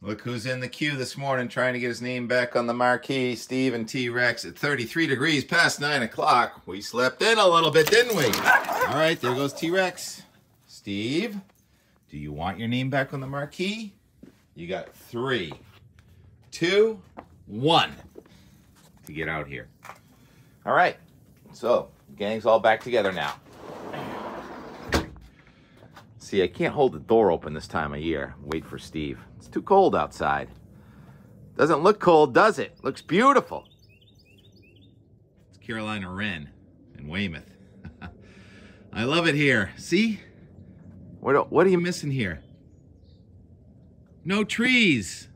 Look who's in the queue this morning trying to get his name back on the marquee. Steve and T-Rex at 33 degrees past 9 o'clock. We slept in a little bit, didn't we? All right, there goes T-Rex. Steve, do you want your name back on the marquee? You got 3, 2, 1 to get out here. All right, so gang's all back together now. See, I can't hold the door open this time of year. Wait for Steve. It's too cold outside. Doesn't look cold, does it? Looks beautiful. It's Carolina Wren in Weymouth. I love it here. See? What are you missing here? No trees.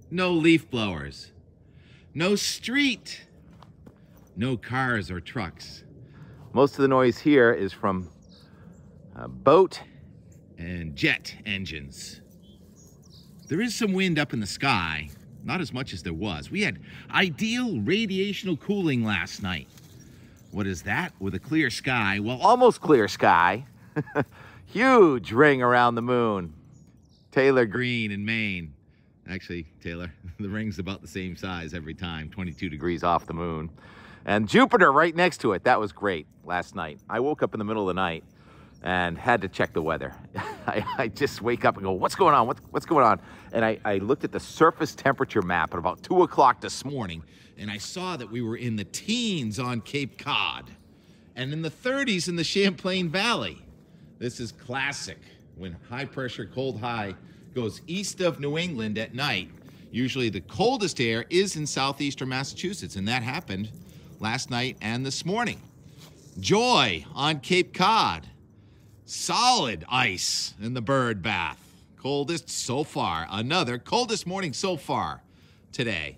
No leaf blowers. No street. No cars or trucks. Most of the noise here is from a boat and jet engines. There is some wind up in the sky, not as much as there was. We had ideal radiational cooling last night. What is that? With a clear sky, well, almost clear sky. Huge ring around the moon. Taylor Green in Maine. Actually, Taylor, the ring's about the same size every time, 22 degrees off the moon. And Jupiter right next to it. That was great last night. I woke up in the middle of the night and had to check the weather. I just wake up and go, what's going on? What's going on? And I looked at the surface temperature map at about 2 o'clock this morning, and I saw that we were in the teens on Cape Cod and in the 30s in the Champlain Valley. This is classic. When high pressure cold high goes east of New England at night, usually the coldest air is in southeastern Massachusetts, and that happened last night and this morning. Joy on Cape Cod. Solid ice in the bird bath. Coldest so far. Another coldest morning so far today.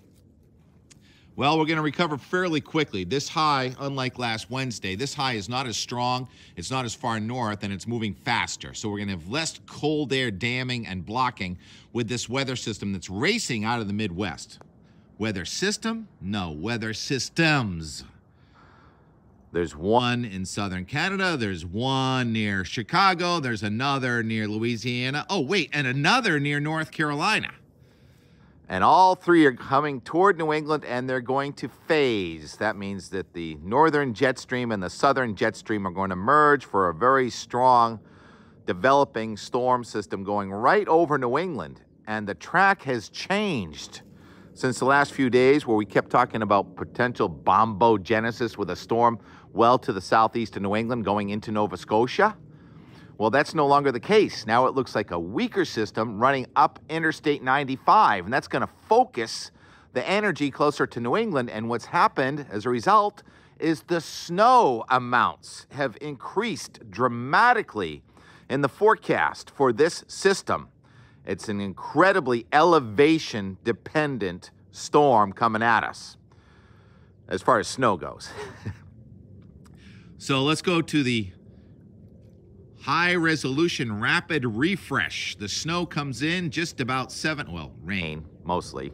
Well, we're going to recover fairly quickly. This high, unlike last Wednesday, this high is not as strong, it's not as far north, and it's moving faster. So we're going to have less cold air damming and blocking with this weather system that's racing out of the Midwest. Weather system? No, weather systems. There's one in southern Canada, there's one near Chicago, there's another near Louisiana. Oh, wait, and another near North Carolina. And all three are coming toward New England, and they're going to phase. That means that the northern jet stream and the southern jet stream are going to merge for a very strong developing storm system going right over New England. And the track has changed since the last few days, where we kept talking about potential bombogenesis with a storm well to the southeast of New England going into Nova Scotia. Well, that's no longer the case. Now it looks like a weaker system running up Interstate 95, and that's going to focus the energy closer to New England. And what's happened as a result is the snow amounts have increased dramatically in the forecast for this system. It's an incredibly elevation-dependent storm coming at us as far as snow goes. So let's go to the high-resolution rapid refresh. The snow comes in just about rain mostly.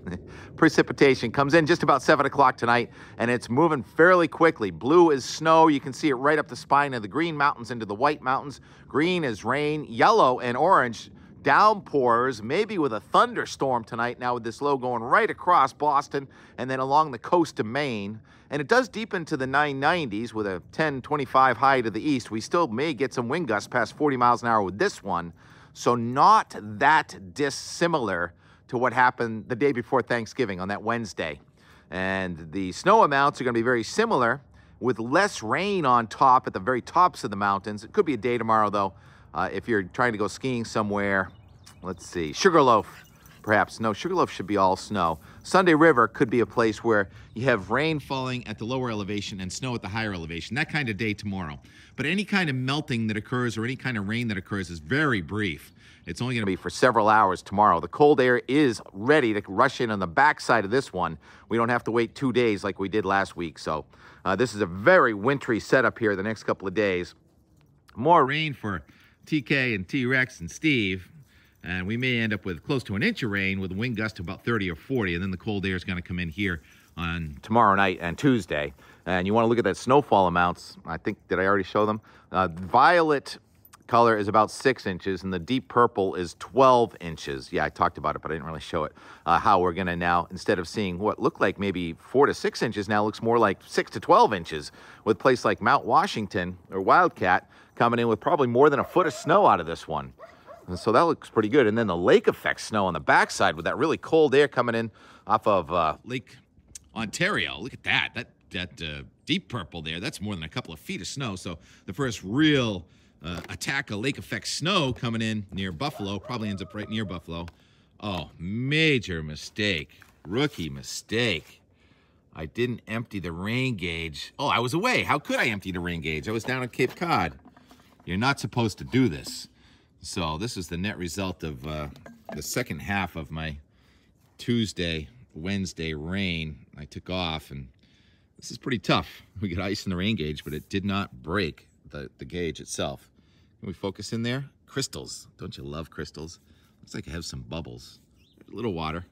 Precipitation comes in just about 7 o'clock tonight, and it's moving fairly quickly. Blue is snow. You can see it right up the spine of the Green Mountains into the White Mountains. Green is rain. Yellow and orange, downpours, maybe with a thunderstorm tonight now with this low going right across Boston and then along the coast of Maine. And it does deepen to the 990s with a 1025 high to the east. We still may get some wind gusts past 40 miles an hour with this one. So not that dissimilar to what happened the day before Thanksgiving on that Wednesday. And the snow amounts are going to be very similar with less rain on top at the very tops of the mountains. It could be a day tomorrow, though. If you're trying to go skiing somewhere, let's see, Sugarloaf, perhaps. No, Sugarloaf should be all snow. Sunday River could be a place where you have rain falling at the lower elevation and snow at the higher elevation. That kind of day tomorrow. But any kind of melting that occurs or any kind of rain that occurs is very brief. It's only going to be for several hours tomorrow. The cold air is ready to rush in on the backside of this one. We don't have to wait 2 days like we did last week. So this is a very wintry setup here the next couple of days. More rain for TK and T-Rex and Steve, and we may end up with close to an inch of rain with a wind gust to about 30 or 40, and then the cold air is going to come in here on tomorrow night and Tuesday. And you want to look at that snowfall amounts. I think, did I already show them? Violet color is about 6 inches, and the deep purple is 12 inches. Yeah, I talked about it, but I didn't really show it. How we're going to now, instead of seeing what looked like maybe 4 to 6 inches, now looks more like 6 to 12 inches, with a place like Mount Washington or Wildcat coming in with probably more than a foot of snow out of this one. And so that looks pretty good. And then the lake effect snow on the backside with that really cold air coming in off of Lake Ontario. Look at that. That deep purple there, that's more than a couple of feet of snow. So the first real attack of lake effect snow coming in near Buffalo, probably ends up right near Buffalo. Oh, major mistake. Rookie mistake. I didn't empty the rain gauge. Oh, I was away. How could I empty the rain gauge? I was down at Cape Cod. You're not supposed to do this. So this is the net result of the second half of my Tuesday, Wednesday rain. I took off, and this is pretty tough. We got ice in the rain gauge, but it did not break the gauge itself. Can we focus in there? Crystals. Don't you love crystals? Looks like I have some bubbles. A little water.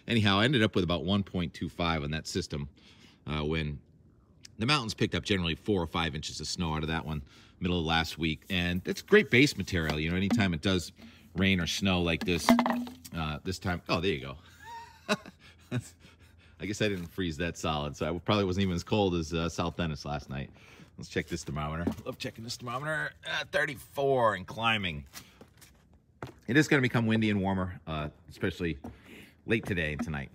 Anyhow, I ended up with about 1.25 on that system when the mountains picked up generally 4 or 5 inches of snow out of that one middle of last week. And it's great base material. You know, anytime it does rain or snow like this, this time. Oh, there you go. I guess I didn't freeze that solid, so I probably wasn't even as cold as South Dennis last night. Let's check this thermometer. Love checking this thermometer. 34 and climbing. It is going to become windy and warmer, especially late today and tonight.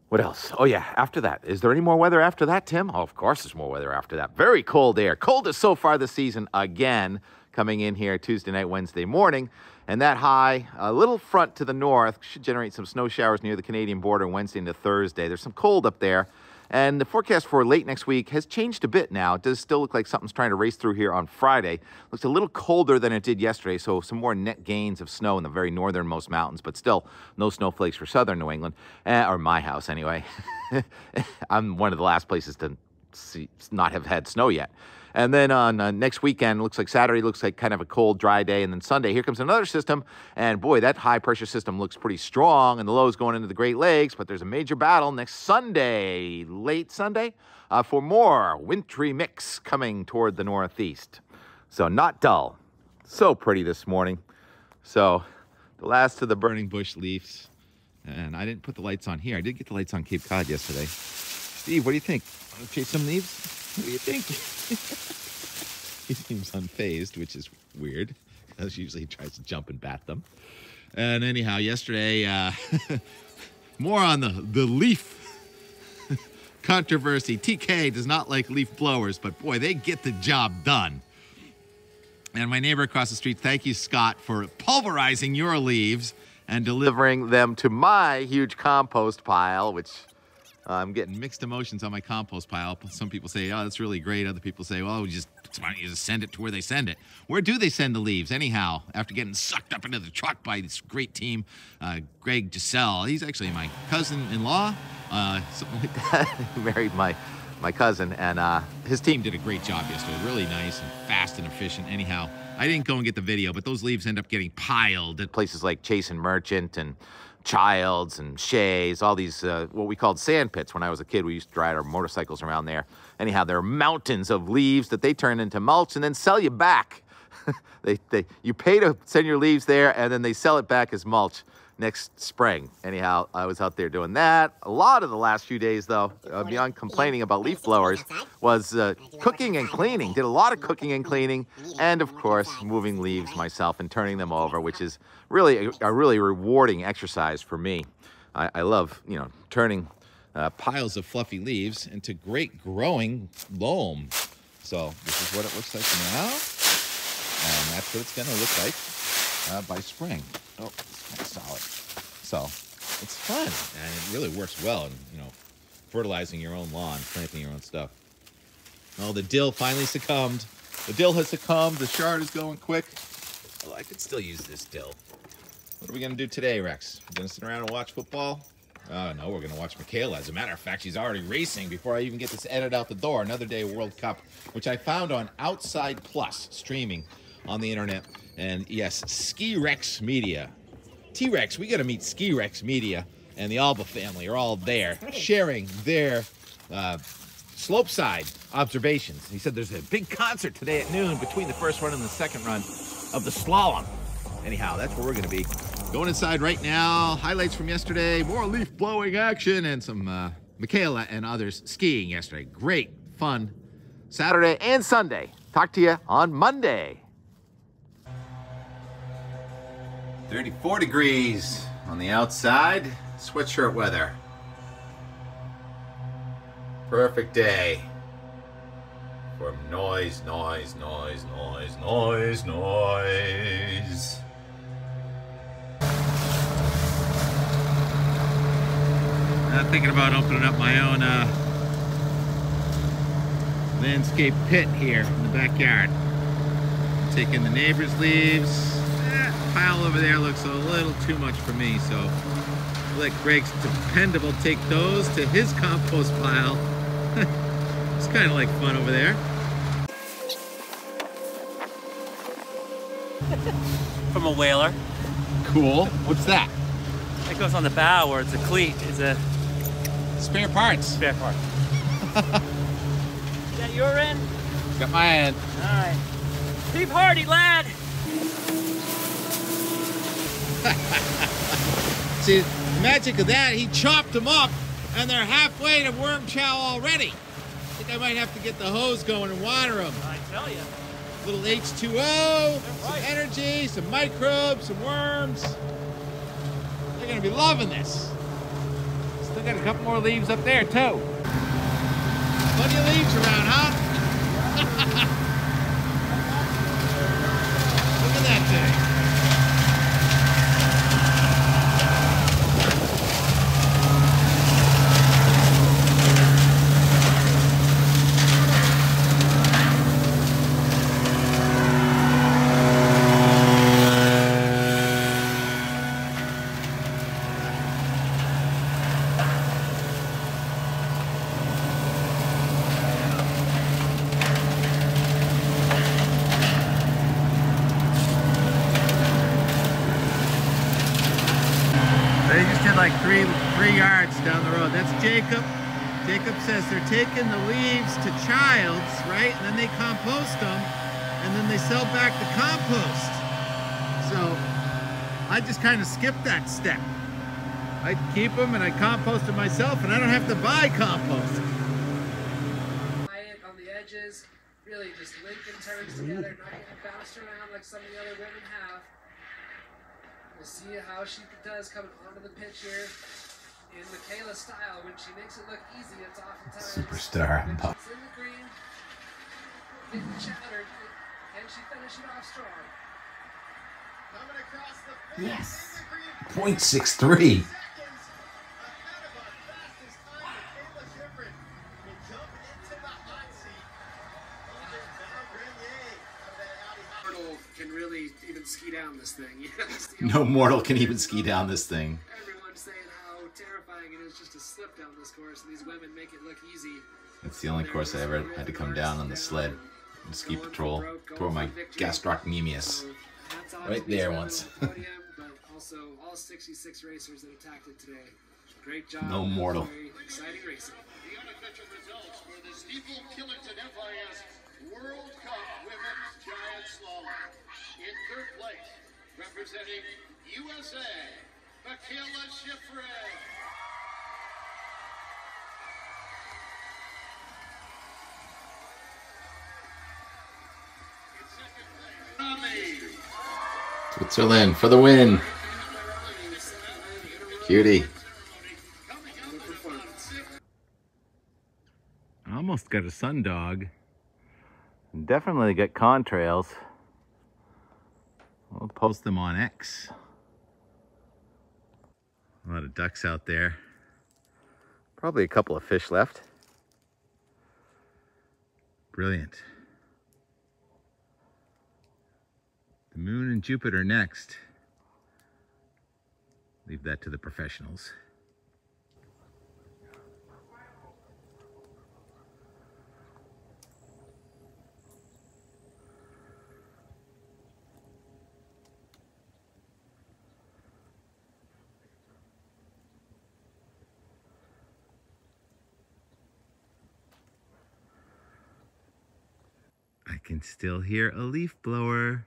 What else? Oh, yeah, after that. Is there any more weather after that, Tim? Oh, of course there's more weather after that. Very cold air. Coldest so far this season again, coming in here Tuesday night, Wednesday morning. And that high, a little front to the north, should generate some snow showers near the Canadian border Wednesday into Thursday. There's some cold up there. And the forecast for late next week has changed a bit now. It does still look like something's trying to race through here on Friday. Looks a little colder than it did yesterday, so some more net gains of snow in the very northernmost mountains, but still no snowflakes for southern New England, or my house anyway. I'm one of the last places to not have had snow yet. And then on next weekend, looks like Saturday looks like kind of a cold, dry day. And then Sunday, here comes another system. And boy, that high-pressure system looks pretty strong. And the low is going into the Great Lakes. But there's a major battle next Sunday, late Sunday, for more wintry mix coming toward the northeast. So not dull. So pretty this morning. So the last of the burning bush leaves. And I didn't put the lights on here. I did get the lights on Cape Cod yesterday. Steve, what do you think? Want to chase some leaves? What do you think? He seems unfazed, which is weird, because usually he tries to jump and bat them. And anyhow, yesterday, more on the leaf controversy. TK does not like leaf blowers, but boy, they get the job done. And my neighbor across the street, thank you, Scott, for pulverizing your leaves and delivering them to my huge compost pile, which... I'm getting mixed emotions on my compost pile. Some people say, oh, that's really great. Other people say, well, why don't you just send it to where they send it? Where do they send the leaves? Anyhow, after getting sucked up into the truck by this great team, Greg Giselle, he's actually my cousin-in-law, something like that. He married my cousin, and his team did a great job yesterday. Really nice and fast and efficient. Anyhow, I didn't go and get the video, but those leaves end up getting piled at places like Chase and Merchant and Childs and Shays, all these, what we called sand pits. When I was a kid, we used to ride our motorcycles around there. Anyhow, there are mountains of leaves that they turn into mulch and then sell you back. You pay to send your leaves there, and then they sell it back as mulch next spring. Anyhow, I was out there doing that. A lot of the last few days, though, beyond complaining about leaf blowers, was cooking and cleaning. Did a lot of cooking and cleaning, and of course, moving leaves myself and turning them over, which is really a really rewarding exercise for me. I love, you know, turning piles of fluffy leaves into great growing loam. So this is what it looks like now, and that's what it's going to look like by spring. Oh, it's kind of solid. So it's fun, and it really works well in, you know, fertilizing your own lawn, planting your own stuff. Oh, the dill finally succumbed. The dill has succumbed. The chard is going quick. Well, I could still use this dill. What are we going to do today, Rex? We're going to sit around and watch football? Oh, no, we're going to watch Michaela. As a matter of fact, she's already racing before I even get this edit out the door. Another day of World Cup, which I found on Outside Plus, streaming on the internet. And yes, Ski Rex Media. T-Rex, we got to meet Ski Rex Media and the Alba family are all there, sharing their slopeside observations. He said there's a big concert today at noon between the first run and the second run of the slalom. Anyhow, that's where we're going to be. Going inside right now. Highlights from yesterday. More leaf blowing action and some Michaela and others skiing yesterday. Great fun Saturday and Sunday. Talk to you on Monday. 34 degrees on the outside. Sweatshirt weather. Perfect day for noise. I'm thinking about opening up my own landscape pit here in the backyard. Take in the neighbor's leaves. Pile over there looks a little too much for me, so I'll let Greg's dependable take those to his compost pile. It's kind of like fun over there. From a whaler. Cool. What's that? It goes on the bow where it's a cleat. It's a spare parts. Spare part. Is that your end? Got my end. All right. Keep hardy, lad. See, the magic of that, he chopped them up and they're halfway to worm chow already. I think I might have to get the hose going and water them. I tell you. Little H2O, some energy, some microbes, some worms. They're gonna be loving this. Still got a couple more leaves up there too. Plenty of leaves around, huh? Look at that thing. They just did like three yards down the road. That's Jacob. Jacob says they're taking the leaves to Childs, right? And then they compost them, and then they sell back the compost. So I just kind of skipped that step. I'd keep them and I'd compost them myself, and I don't have to buy compost. On the edges, really just linking turns together, not getting bounced around like some of the other women have. We'll see how she does coming onto the pitch here in Michaela style. When she makes it look easy, it's oftentimes Superstar. when she's in the green, getting chattered. Can she finish it off strong? Coming across the finish. Yes. 0.63. Can really even ski down this thing. No mortal can even ski down this thing. Everyone's saying how terrifying it is just to slip down this course, and these women make it look easy. It's the only course I ever had to come down on the sled and ski patrol. Tore my gastrocnemius right there once. But also all 66 racers that attacked it today. Great job. No mortal. Very exciting racing. The unofficial results for the Steeple Killington FIS World Cup Women's Giant Slalom. In third place, representing USA, Michaela Schifrin. In second place, Rami. Switzerland for the win. Cutie. Almost got a sun dog. Definitely got contrails. We'll post them on X. A lot of ducks out there. Probably a couple of fish left. Brilliant. The moon and Jupiter next. Leave that to the professionals. can still hear a leaf blower.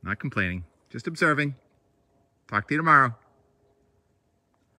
Not complaining, just observing. Talk to you tomorrow.